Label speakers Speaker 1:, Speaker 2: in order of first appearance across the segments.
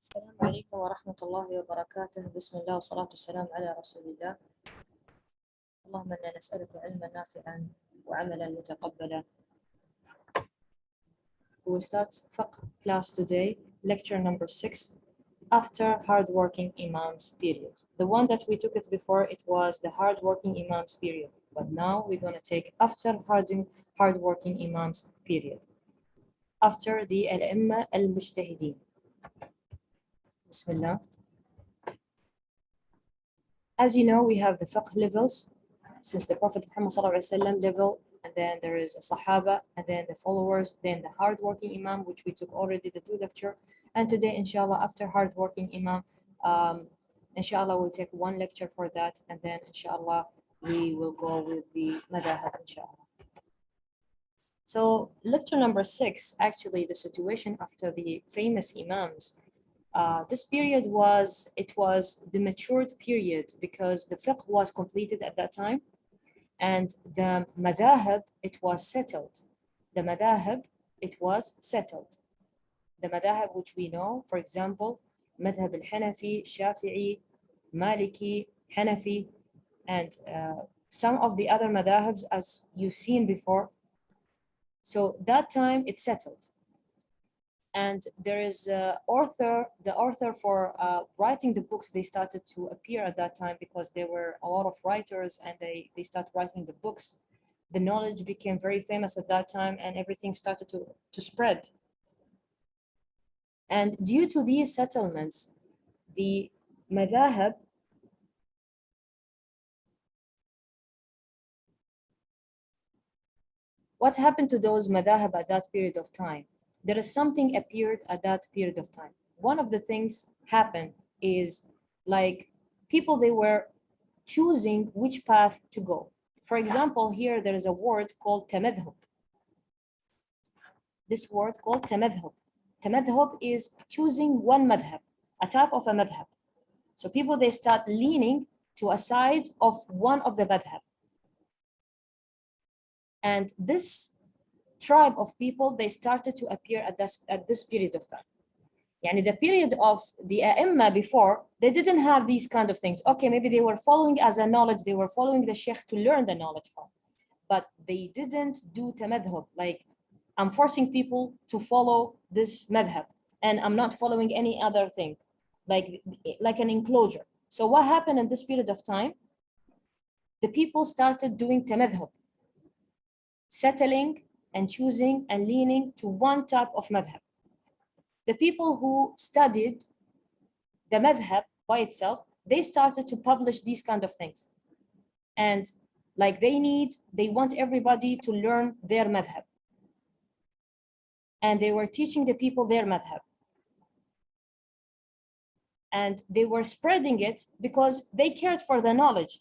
Speaker 1: السلام عليكم ورحمة الله وبركاته. بسم الله والصلاة والسلام على رسول الله. اللهم إنا نسألك علما نافعا وعملا متقبلا. We will start Fiqh class today, lecture number 6, after hardworking Imams period. The one that we took it before, it was the hardworking Imams period. But now we're going to take after hardworking Imams period. After the Al-Imma al-Mujtahideen. Bismillah. As you know, we have the fiqh levels since the Prophet Muhammad ﷺ level, and then there is a Sahaba, and then the followers, then the hardworking Imam, which we took already the 2 lecture. And today, inshallah, after hardworking Imam, inshallah, we'll take 1 lecture for that, and then inshallah, we will go with the madhab, inshallah. So lecture number 6, actually the situation after the famous Imams. This period was the matured period because the fiqh was completed at that time, and the madhab, it was settled. The madhab, it was settled. The madhab which we know, for example, madhab al-Hanafi, Shafi'i, Maliki, Hanafi, and some of the other madhabs as you've seen before. So that time it's settled. And there is the author for writing the books, they started to appear at that time because there were a lot of writers and they started writing the books. The knowledge became very famous at that time and everything started to spread. And due to these settlements, the madhab, what happened to those madhab at that period of time? There is something appeared at that period of time. One of the things happened is like people, they were choosing which path to go. For example, here there is a word called tamadhub. This word called tamadhub. Tamadhub is choosing one madhab, a type of a madhab. So people, they start leaning to a side of one of the madhab. And this tribe of people, they started to appear at this period of time. Yani the period of the A'imma before, they didn't have these kind of things. Okay, maybe they were following as a knowledge, they were following the sheikh to learn the knowledge from, but they didn't do tamadhub, like I'm forcing people to follow this madhab and I'm not following any other thing, like an enclosure. So what happened in this period of time? The people started doing tamadhub, settling and choosing and leaning to one type of madhab. The people who studied the madhab by itself, they started to publish these kind of things. And like they want everybody to learn their madhab. And they were teaching the people their madhab. And they were spreading it because they cared for the knowledge.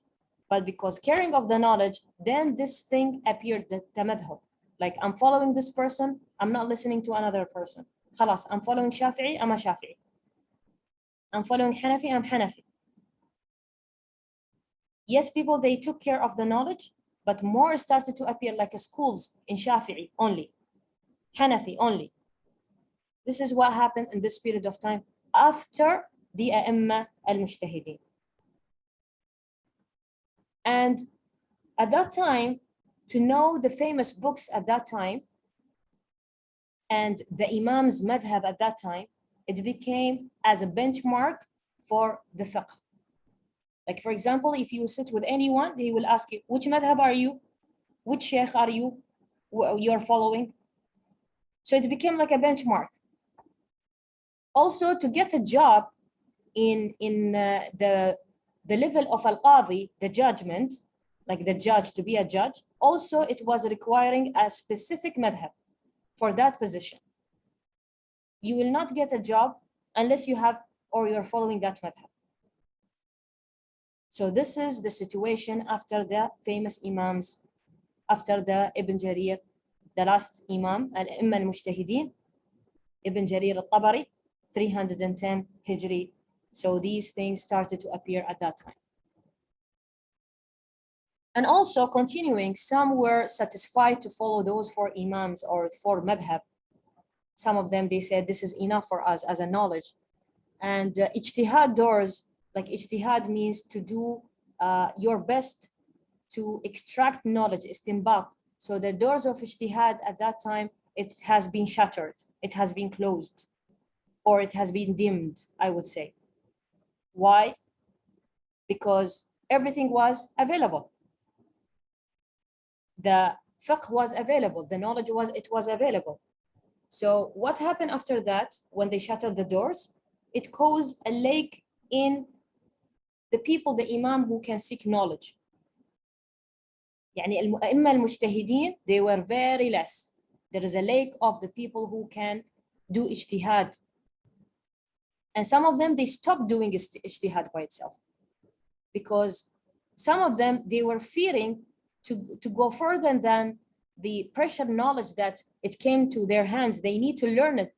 Speaker 1: But because caring of the knowledge, then this thing appeared, the madhab. Like I'm following this person, I'm not listening to another person. Khalas, I'm following Shafi'i, I'm a Shafi'i. I'm following Hanafi, I'm Hanafi. Yes, people, they took care of the knowledge, but more started to appear like schools in Shafi'i only, Hanafi only. This is what happened in this period of time after the A'imma al-Mujtahideen. And at that time, to know the famous books at that time and the Imam's madhab at that time, it became as a benchmark for the fiqh. Like for example, if you sit with anyone, he will ask you, which madhab are you? Which sheikh are you are following? So it became like a benchmark. Also, to get a job in the level of al-qadi, the judgment, like the judge, to be a judge, also it was requiring a specific madhab for that position. You will not get a job unless you have or you're following that madhab. So this is the situation after the famous Imams, after the Ibn Jarir, the last Imam, Al-Imma al-Mujtahideen, Ibn Jarir al-Tabari, 310 Hijri. So these things started to appear at that time. And also continuing, some were satisfied to follow those 4 Imams or 4 madhab. Some of them, they said, this is enough for us as a knowledge. And ijtihad doors, like ijtihad means to do your best to extract knowledge, istinbat. So the doors of ijtihad at that time, it has been shattered, it has been closed, or it has been dimmed, I would say. Why? Because everything was available. The fiqh was available, the knowledge was available. So what happened after that when they shuttered the doors? It caused a lack in the people, the imam who can seek knowledge. يعني الأئمة المجتهدين, they were very less. There is a lack of the people who can do ijtihad. And some of them, they stopped doing ijtihad by itself. Because some of them, they were fearing to go further than the pressure knowledge that it came to their hands. They need to learn it.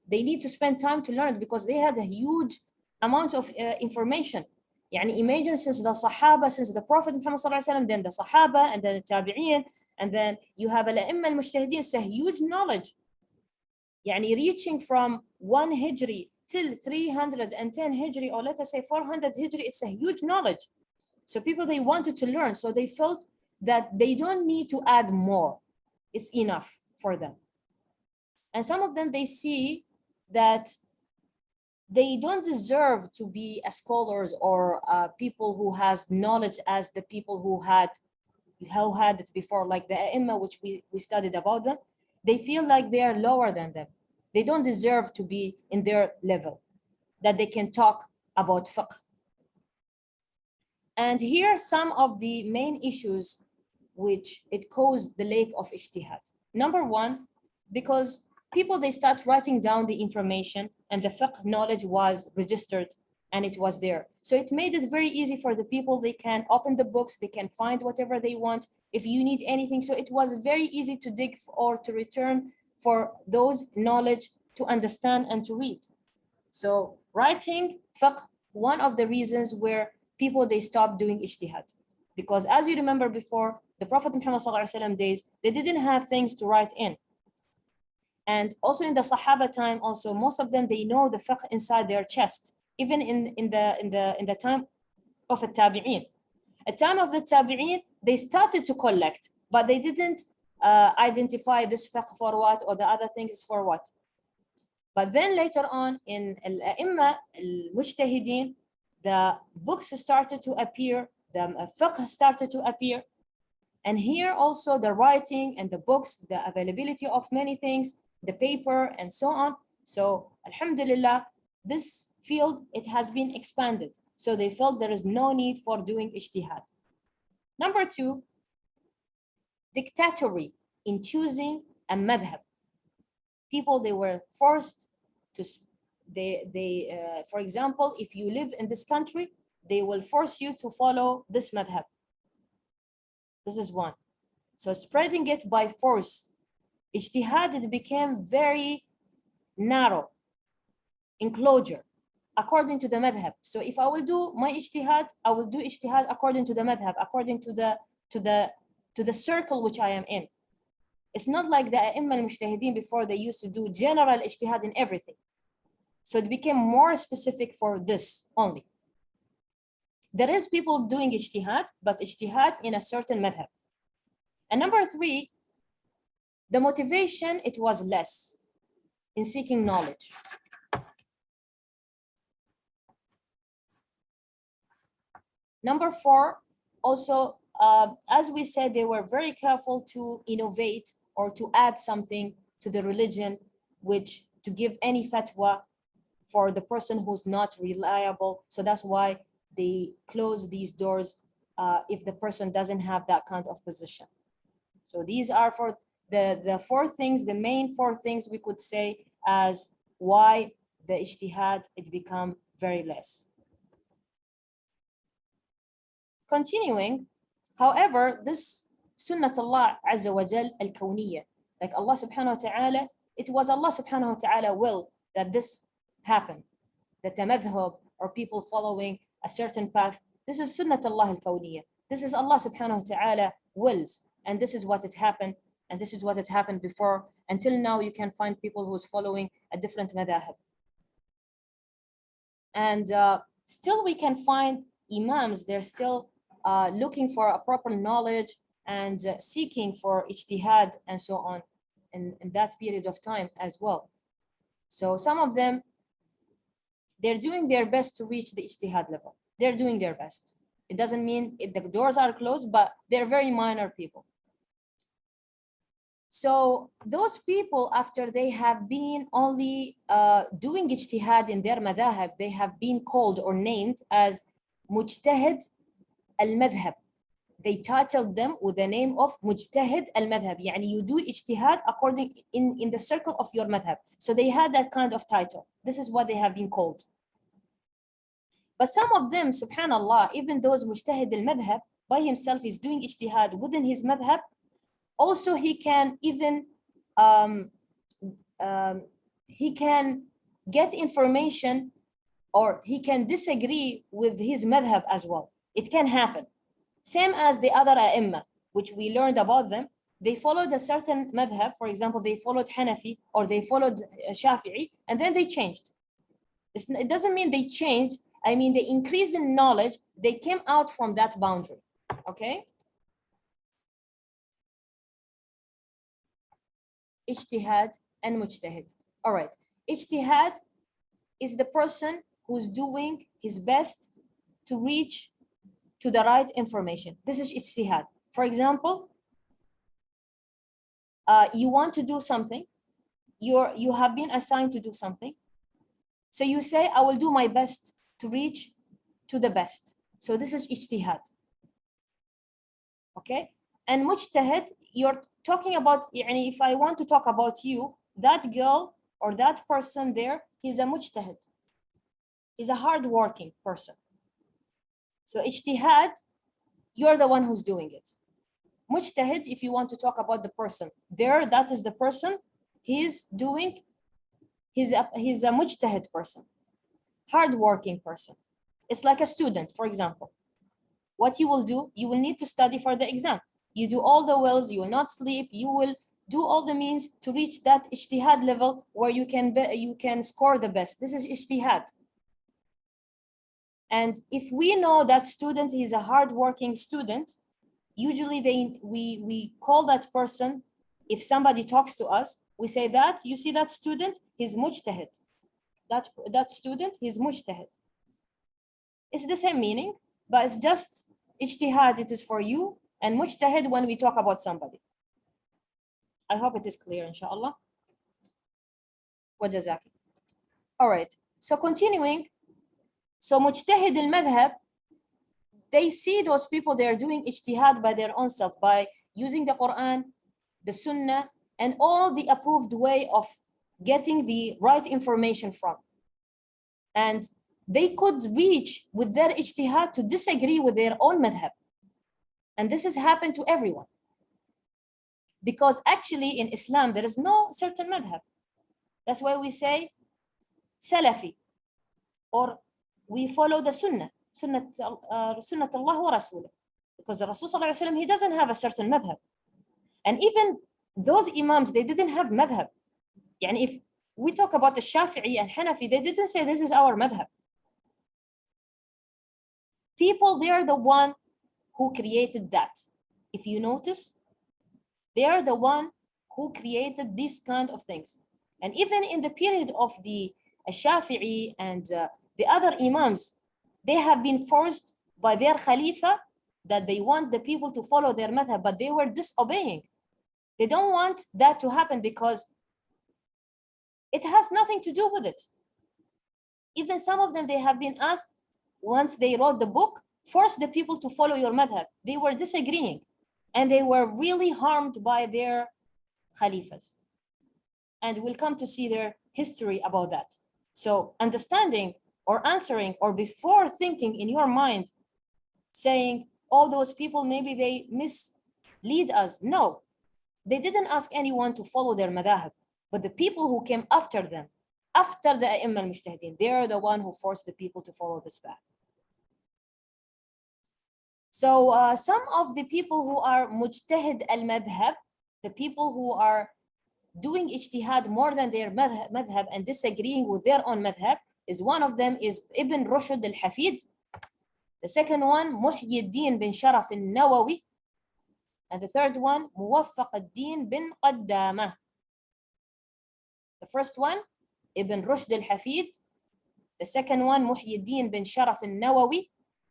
Speaker 1: They need to spend time to learn it because they had a huge amount of information. يعني imagine since the Sahaba, since the Prophet Muhammad sallallahu alaihi wasallam, then the Sahaba, and then the Tabi'in, and then you have al-A'imma al-Mujtahideen. It's a huge knowledge. يعني reaching from 1 Hijri till 310 Hijri, or let us say 400 Hijri, it's a huge knowledge. So people, they wanted to learn. So they felt that they don't need to add more. It's enough for them. And some of them, they see that they don't deserve to be as scholars or people who has knowledge as the people who had it before, like the A'imma, which we studied about them. They feel like they are lower than them. They don't deserve to be in their level, that they can talk about fiqh. And here are some of the main issues which it caused the lack of ijtihad. Number one, because people, they start writing down the information and the fiqh knowledge was registered and it was there. So it made it very easy for the people. They can open the books, they can find whatever they want. If you need anything, so it was very easy to dig or to return for those knowledge to understand and to read. So writing fiqh, one of the reasons where people, they stopped doing ijtihad. Because as you remember before, the Prophet Muhammad sallallahu alaihi wasallam days, they didn't have things to write in. And also in the Sahaba time, also most of them, they know the fiqh inside their chest. Even in the time of the Tabi'in. At time of the Tabi'in, they started to collect, but they didn't identify this fiqh for what or the other things for what. But then later on in al-A'imma al-Mujtahideen, the books started to appear, the fiqh started to appear. And here also the writing and the books, the availability of many things, the paper and so on. So alhamdulillah, this field, it has been expanded. So they felt there is no need for doing ijtihad. Number two, dictatorship in choosing a madhab. People, they were forced to, for example, if you live in this country, they will force you to follow this madhab. This is one. So spreading it by force, ijtihad, it became very narrow, enclosure, according to the madhab. So if I will do my ijtihad, I will do ijtihad according to the madhab, according to the circle which I am in. It's not like the A'imma al-Mujtahideen before, they used to do general ijtihad in everything. So it became more specific for this only. There is people doing ijtihad, but ijtihad in a certain madhab. And number three, the motivation, it was less in seeking knowledge. Number four, also, as we said, they were very careful to innovate or to add something to the religion, which to give any fatwa for the person who's not reliable. So that's why they close these doors if the person doesn't have that kind of position. So these are for the four things, the main four things we could say as why the ijtihad, it become very less. Continuing, however, this sunnatullah azza wa jal al-kawniyya, like Allah subhanahu wa ta'ala, it was Allah subhanahu wa ta'ala will that this happened, that the madhab or people following a certain path, this is sunnatullah al-kawniyya. This is Allah subhanahu wa ta'ala wills, and this is what it happened, and this is what had happened before. Until now, you can find people who's following a different madhab. And still we can find Imams, they're still looking for a proper knowledge and seeking for ijtihad and so on in that period of time as well. So some of them, they're doing their best to reach the ijtihad level. They're doing their best. It doesn't mean the doors are closed, but they're very minor people. So those people, after they have been only doing ijtihad in their madhahab, they have been called or named as Mujtahid al-Madhab. They titled them with the name of Mujtahid al-Madhab. Yani you do ijtihad according in the circle of your madhab. So they had that kind of title. This is what they have been called. But some of them, subhanallah, even those Mujtahid al-Madhab by himself is doing ijtihad within his madhab, also he can even he can get information or he can disagree with his madhab as well. It can happen. Same as the other ai, which we learned about them. They followed a certain madhab. For example, they followed Hanafi or they followed Shafi'i, and then they changed. It doesn't mean they changed. I mean, they increased in knowledge. They came out from that boundary, okay? Ijtihad and mujtahid. All right. Ijtihad is the person who's doing his best to reach to the right information. This is ijtihad. For example, you want to do something. You have been assigned to do something. So you say, I will do my best to reach to the best. So this is ijtihad. Okay? And mujtahid, you're talking about, if I want to talk about you, that girl or that person there, he's a mujtahid. He's a hardworking person. So ijtihad, you're the one who's doing it. Mujtahid, if you want to talk about the person there, that is the person he's doing. He's a mujtahid person, hardworking person. It's like a student, for example. What you will do, you will need to study for the exam. You do all the wills, you will not sleep, you will do all the means to reach that ijtihad level where you can score the best. This is ijtihad. And if we know that student is a hardworking student, usually we call that person, if somebody talks to us, we say that, you see that student, he's mujtahid. That student, he's mujtahid. It's the same meaning, but it's just ijtihad, it is for you, and mujtahid when we talk about somebody. I hope it is clear, inshallah. Wa jazaki. All right, so continuing. So mujtahid al-madhab, they see those people, they are doing ijtihad by their own self, by using the Quran, the Sunnah, and all the approved way of getting the right information from. And they could reach with their ijtihad to disagree with their own madhab. And this has happened to everyone. Because actually in Islam, there is no certain madhab. That's why we say Salafi, or we follow the Sunnah, Sunnat Allah wa Rasulah. Because the Rasul sallallahu alaihi wasallam, he doesn't have a certain madhab. And even those Imams, they didn't have madhab. Yani if we talk about the Shafi'i and Hanafi, they didn't say this is our madhab. People, they are the one who created that. If you notice, they are the one who created these kind of things. And even in the period of the Shafi'i and the other Imams, they have been forced by their Khalifa that they want the people to follow their madhab, but they were disobeying. They don't want that to happen because it has nothing to do with it. Even some of them, they have been asked, once they wrote the book, force the people to follow your madhab. They were disagreeing and they were really harmed by their Khalifas. And we'll come to see their history about that. So understanding or answering, or before thinking in your mind, saying, all those people, maybe they mislead us. No, they didn't ask anyone to follow their madhab, but the people who came after them, after the ai al-Mujtahideen, they are the one who forced the people to follow this path. So some of the people who are mujtahid al-madhab, the people who are doing ijtihad more than their madhab and disagreeing with their own madhab, is one of them is Ibn Rushd al-Hafid. The second one, Muhyiddin bin Sharaf al-Nawawi. And the third one, Muwaffaq al-Din bin Qaddamah. The first one, Ibn Rushd al-Hafid. The second one, Muhyiddin bin Sharaf al-Nawawi.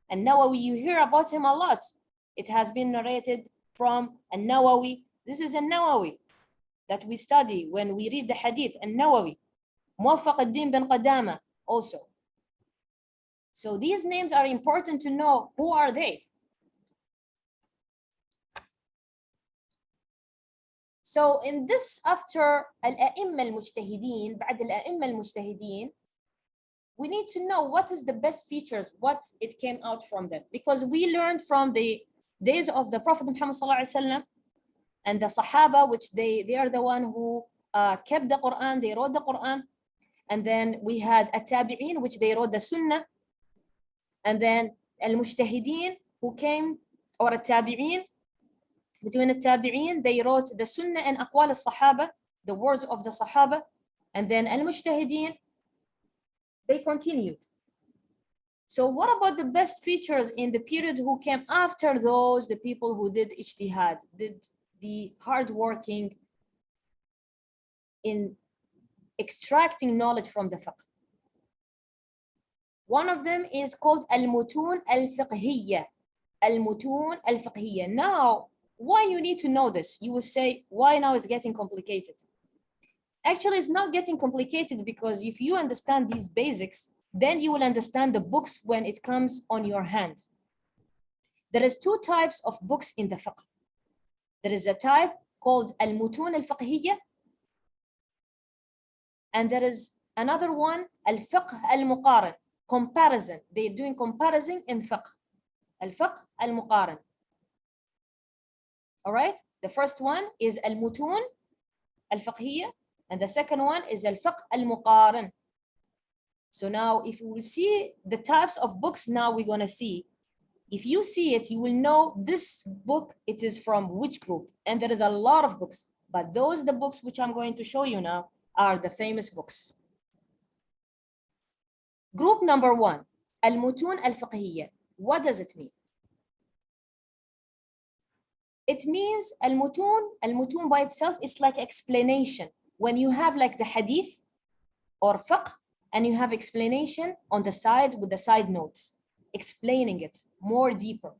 Speaker 1: And Nawawi, you hear about him a lot. It has been narrated from al-Nawawi. This is al-Nawawi that we study when we read the hadith, al-Nawawi. Muwaffaq al-Din bin Qaddamah also. So these names are important to know. Who are they? So in this, after al-a'imma al-mujtahideen, بعد al-a'imma al-mujtahideen, we need to know what is the best features, what it came out from them. Because we learned from the days of the Prophet Muhammad sallallahu alaihi wasallam and the Sahaba, which they are the one who kept the Quran, they wrote the Quran. And then we had at-tabi'een, which they wrote the Sunnah. And then al-mujtahideen who came, or at-tabi'een, between al-tabi'een, they wrote the Sunnah and aqwal al-Sahaba, the words of the Sahaba. And then al-mujtahideen, they continued. So what about the best features in the period who came after those, the people who did ijtihad, did the hard working in extracting knowledge from the fiqh? One of them is called al-mutun al-fiqhiyya. Al-mutun al-fiqhiyya. Now, why you need to know this? You will say, why now it's getting complicated? Actually, it's not getting complicated because if you understand these basics, then you will understand the books when it comes on your hand. There is two types of books in the fiqh. There is a type called al-mutun al-fiqhiyya, and there is another one, al-fiqh al-muqaran, comparison. They're doing comparison in fiqh. Al-fiqh al-muqaran. All right? The first one is al-mutun al-fiqhiyya, and the second one is al-fiqh al-muqaran. So now if you will see the types of books now we're going to see, if you see it, you will know this book, it is from which group. And there is a lot of books, but the books which I'm going to show you now are the famous books. Group number one, al-mutun al-fiqhiyya. What does it mean? It means al-mutun by itself is like explanation. When you have like the hadith or fiqh, and you have explanation on the side with the side notes, explaining it more deeper.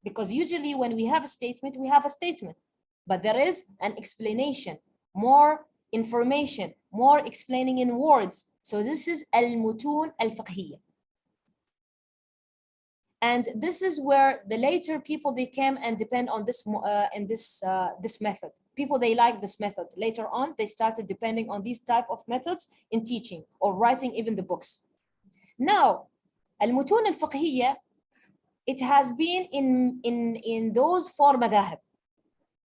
Speaker 1: Because usually when we have a statement, we have a statement, but there is an explanation, more information, more explaining in words. So this is al-mutun al-fiqhiyya. And this is where the later people, they came and depend on this this method. People, they like this method. Later on, they started depending on these type of methods in teaching or writing even the books. Now, al-mutun al-fiqhiyya, it has been in those four madhahib.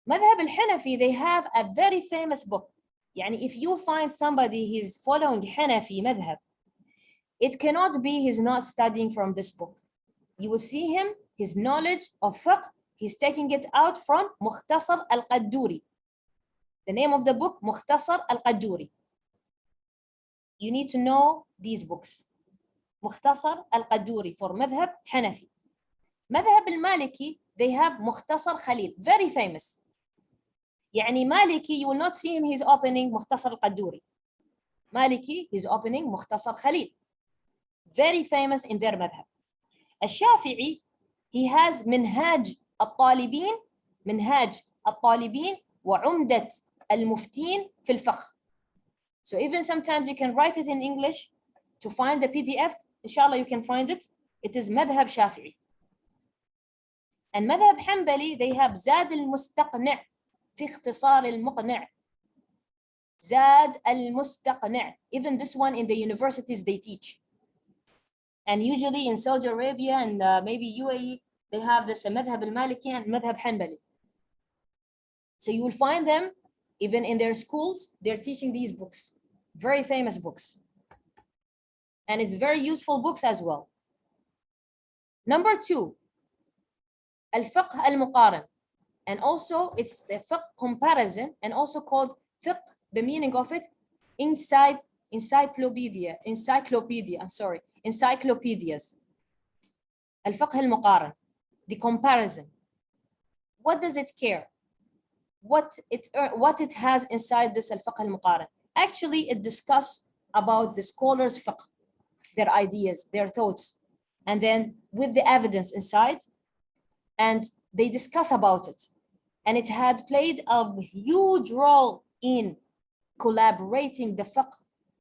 Speaker 1: Madhab al-Hanafi, they have a very famous book. Yani if you find somebody he's following Hanafi madhab, it cannot be he's not studying from this book. You will see him, his knowledge of fiqh, he's taking it out from Mukhtasar al-Qadduri. The name of the book, Mukhtasar al-Qadduri. You need to know these books. Mukhtasar al-Qadduri for Madhab Hanafi. Madhab al-Maliki, they have Mukhtasar Khalil, very famous. Yani Maliki, you will not see him, he's opening Mukhtasar al-Qadduri. Maliki, he's opening Mukhtasar Khalil. Very famous in their madhab. Al-Shafi'i, he has Minhaj al-Talibin, Minhaj al-Talibin wa Umdat al-Muftin fil Fiqh. So even sometimes you can write it in English to find the PDF. Inshallah, you can find it. It is Madhab Shafi'i. And Madhab Hanbali, they have Zad al-Mustaqni' fi ikhtisar al-Muqni'. Zad al-Mustaqni'. Even this one in the universities they teach. And usually in Saudi Arabia and maybe UAE, they have this Madhab al-Maliki and Madhab Hanbali. So you will find them even in their schools, they're teaching these books. Very famous books. And it's very useful books as well. Number two, al-fiqh al-muqaran. And also it's the fiqh comparison and also called fiqh, the meaning of it, inside encyclopedias. الفقه المقارن, the comparison. What does it care? What it has inside this الفقه المقارن? Actually, it discusses about the scholars' fiqh, their ideas, their thoughts, and then with the evidence inside, and they discuss about it. And it had played a huge role in collaborating the fiqh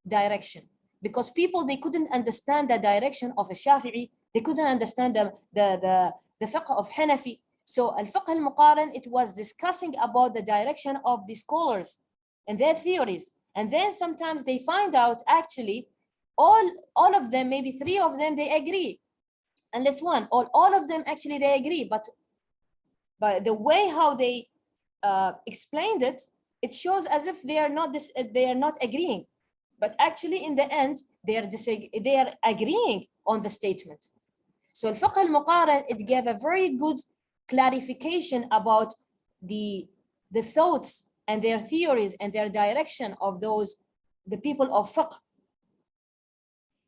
Speaker 1: direction, because people, they couldn't understand the direction of a Shafi'i, they couldn't understand the fiqh of Hanafi. So al-fiqh al-muqaran, it was discussing about the direction of the scholars and their theories. And then sometimes they find out actually all of them, maybe 3 of them, they agree. Unless one, all of them actually they agree, but the way how they explained it, it shows as if they are not agreeing. But actually in the end, they are agreeing on the statement. So al-fiqh al-muqaran, it gave a very good clarification about the thoughts and their theories and their direction of the people of fiqh.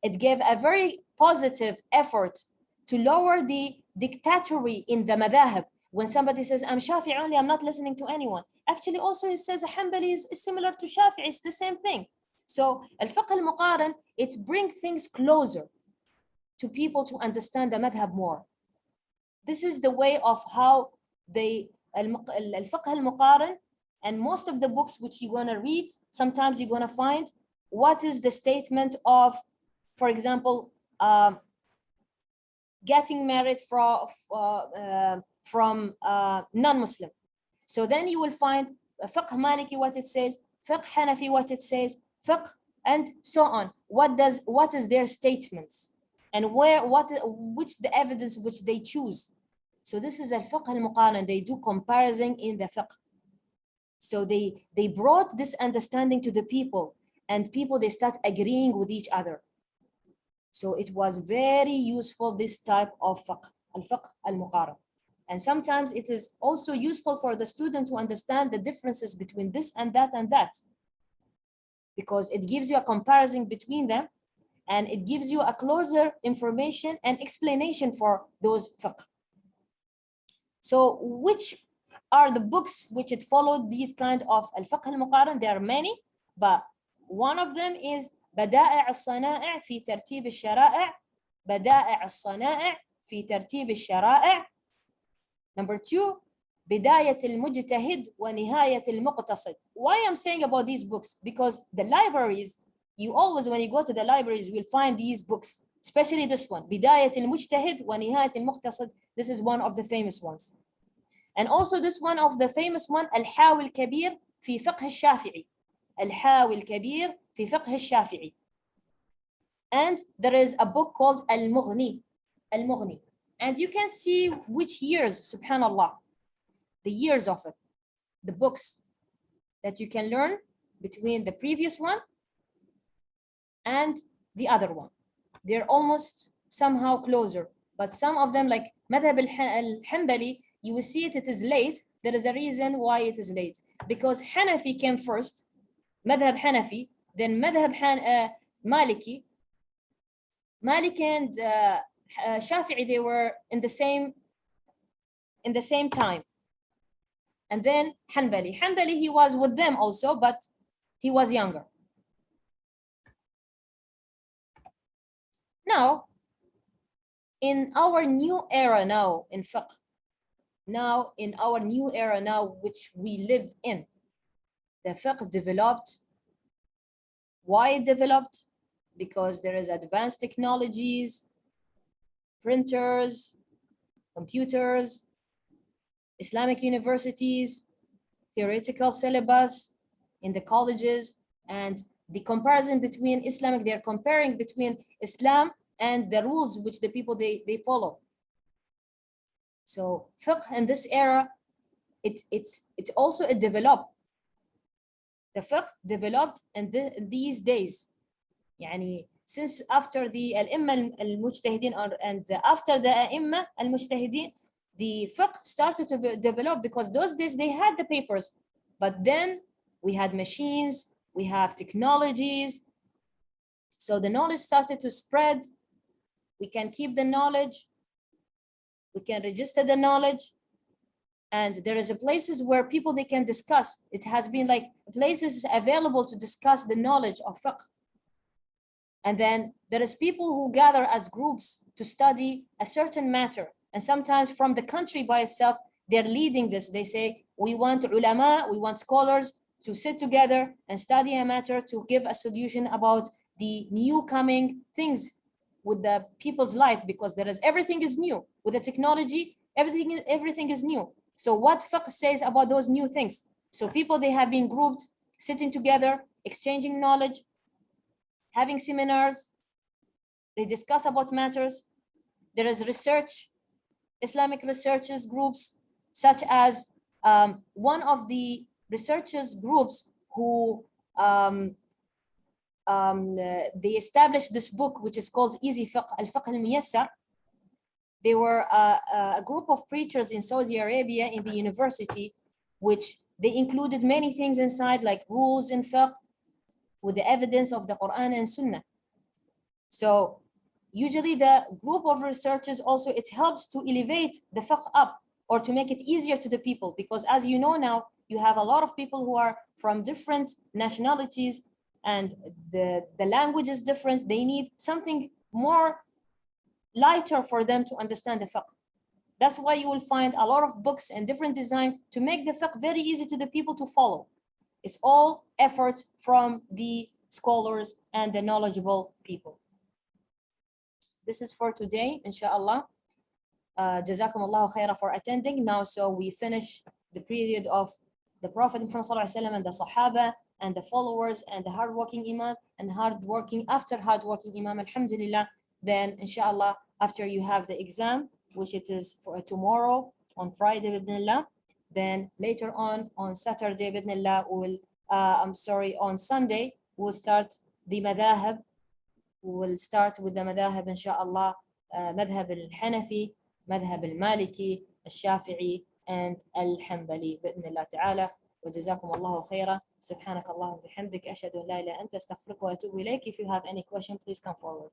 Speaker 1: It gave a very positive effort to lower the dictatorship in the madhahib. When somebody says, I'm Shafi'i only, I'm not listening to anyone. Actually, also it says a Hanbali is similar to Shafi'i, it's the same thing. So al-fiqh al-muqaran, it brings things closer to people to understand the madhab more. This is the way of how al-fiqh al-muqaran, and most of the books which you're going to read, sometimes you're going to find what is the statement of, for example, getting married from non-Muslim. So then you will find fiqh Maliki what it says, fiqh Hanafi what it says, fiqh, and so on. What is their statements, and which the evidence which they choose. So this is al-fiqh al-muqaran. They do comparison in the fiqh. So they brought this understanding to the people, and people, they start agreeing with each other. So it was very useful, this type of fiqh, al-fiqh al-muqaran. And sometimes it is also useful for the student to understand the differences between this and that, because it gives you a comparison between them, and it gives you a closer information and explanation for those fiqh. So which are the books which it followed these kind of al-fiqh al-muqaran? There are many, but one of them is بدائع الصنائع في ترتيب الشرائع. بدائع الصنائع في ترتيب الشرائع. Number 2, بداية المجتهد ونهاية المقتصد. Why I'm saying about these books? Because the libraries, you always, when you go to the libraries, will find these books, especially this one, بداية المجتهد ونهاية المقتصد. This is one of the famous ones. And also this one of the famous one, الحاوي الكبير في فقه الشافعي. الحاوي الكبير في فقه الشافعي. And there is a book called المغني. المغني. And you can see which years, subhanallah, the years of it, the books that you can learn between the previous one and the other one. They're almost somehow closer, but some of them, like madhab al-Hanbali, you will see it is late. There is a reason why it is late, because Hanafi came first, madhab Hanafi, then madhab Maliki. Malik and Shafi'i, they were in the same time. And then Hanbali, he was with them also, but he was younger. Now, in our new era now in fiqh, which we live in, the fiqh developed. Why it developed? Because there is advanced technologies, printers, computers, Islamic universities, theoretical syllabus in the colleges, and the comparison between Islamic, they're comparing between Islam and the rules which the people they follow. So fiqh in this era, it developed. The fiqh developed in these days. يعني since after the al-imma al-mujtahideen, and after the ai-imma al-mujtahideen, the fiqh started to develop, because those days they had the papers, but then we had machines, we have technologies, So the knowledge started to spread. We can keep the knowledge. We can register the knowledge. And there is a places where people, they can discuss. It has been like places available to discuss the knowledge of fiqh. And then there is people who gather as groups to study a certain matter. And sometimes from the country by itself, they're leading this. They say, we want ulama, we want scholars to sit together and study a matter to give a solution about the new coming things with the people's life, because everything is new. With the technology, everything is new. So what fiqh says about those new things? So people, they have been grouped, sitting together, exchanging knowledge, having seminars. They discuss about matters. There is research, Islamic researchers groups, such as one of the researchers groups who they established this book, which is called Easy Fiqh, Al-Fiqh al-Muyassar. They were a group of preachers in Saudi Arabia in the university, which they included many things inside, like rules in fiqh with the evidence of the Quran and Sunnah. So usually the group of researchers also, it helps to elevate the fiqh up, or to make it easier to the people, because as you know now, you have a lot of people who are from different nationalities, and the language is different. They need something more lighter for them to understand the fiqh. That's why you will find a lot of books and different design to make the fiqh very easy to the people to follow. It's all efforts from the scholars and the knowledgeable people. This is for today, inshallah. Jazakum Allahu khairah for attending. Now, so we finish the period of the Prophet Muhammad Sallallahu Alaihi Wasallam and the Sahaba and the followers and the hardworking Imam and after hardworking Imam, alhamdulillah. Then, inshallah, after you have the exam, which it is for tomorrow on Friday, bidnillah, then later on Saturday, bidnillah, on Sunday, we'll start the madhahib. We'll start with the madhahib, inshallah, madhab al-Hanafi, madhab al-Maliki, al-Shafi'i, and al-Hanbali, bidnillah ta'ala. وجزاكم الله خيرا سبحانك اللهم وبحمدك أشهد أن لا إله إلا أنت أستغفرك وأتوب إليك. If you have any question, please come forward.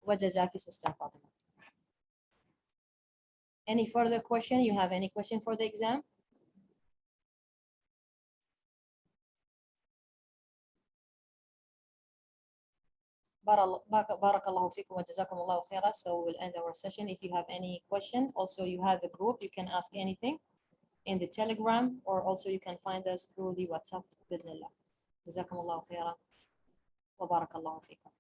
Speaker 1: وجزاك Sister Fatima. Any further question? You have any question for the exam? Barakallahu fikum wa jazakumullahu khaira. So we'll end our session. If you have any question, also you have the group. You can ask anything in the Telegram, or also you can find us through the WhatsApp. Bidnillah. Jazakumullahu khaira wa barakallahu fikum.